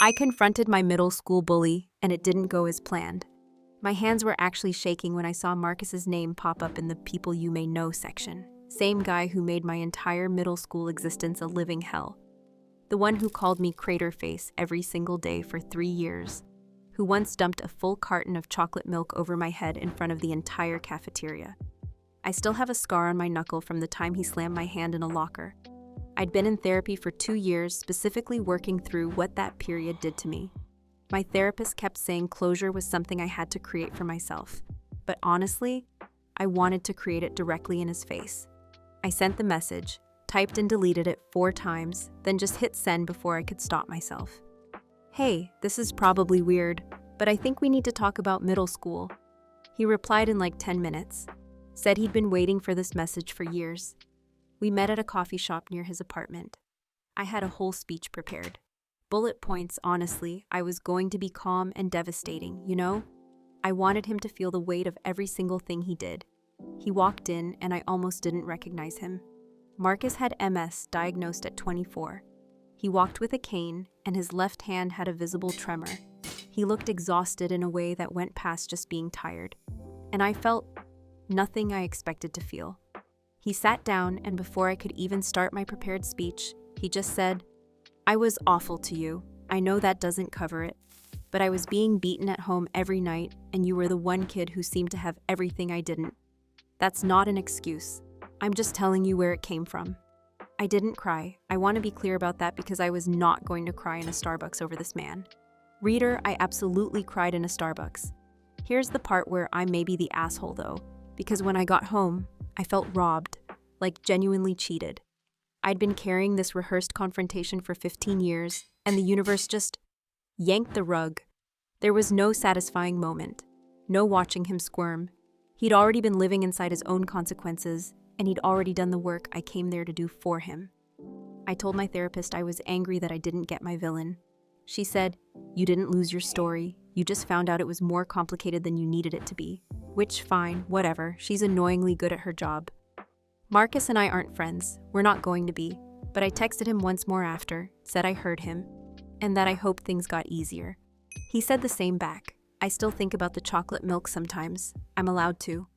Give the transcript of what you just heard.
I confronted my middle school bully, and it didn't go as planned. My hands were actually shaking when I saw Marcus's name pop up in the People You May Know section. Same guy who made my entire middle school existence a living hell. The one who called me crater face every single day for 3 years. Who once dumped a full carton of chocolate milk over my head in front of the entire cafeteria. I still have a scar on my knuckle from the time he slammed my hand in a locker. I'd been in therapy for 2 years, specifically working through what that period did to me. My therapist kept saying closure was something I had to create for myself. But honestly, I wanted to create it directly in his face. I sent the message, typed and deleted it 4 times, then just hit send before I could stop myself. Hey, this is probably weird, but I think we need to talk about middle school. He replied in like 10 minutes. Said he'd been waiting for this message for years. We met at a coffee shop near his apartment. I had a whole speech prepared. Bullet points, honestly, I was going to be calm and devastating, you know? I wanted him to feel the weight of every single thing he did. He walked in and I almost didn't recognize him. Marcus had MS, diagnosed at 24. He walked with a cane and his left hand had a visible tremor. He looked exhausted in a way that went past just being tired. And I felt nothing I expected to feel. He sat down, and before I could even start my prepared speech, he just said, "I was awful to you. I know that doesn't cover it. But I was being beaten at home every night, and you were the one kid who seemed to have everything I didn't. That's not an excuse. I'm just telling you where it came from." I didn't cry. I want to be clear about that because I was not going to cry in a Starbucks over this man. Reader, I absolutely cried in a Starbucks. Here's the part where I may be the asshole though, because when I got home, I felt robbed, like genuinely cheated. I'd been carrying this rehearsed confrontation for 15 years, and the universe just yanked the rug. There was no satisfying moment, no watching him squirm. He'd already been living inside his own consequences, and he'd already done the work I came there to do for him. I told my therapist I was angry that I didn't get my villain. She said, "You didn't lose your story, you just found out it was more complicated than you needed it to be." Which, fine, whatever, she's annoyingly good at her job. Marcus and I aren't friends, we're not going to be, but I texted him once more after, said I heard him, and that I hope things got easier. He said the same back. "I still think about the chocolate milk sometimes. I'm allowed to."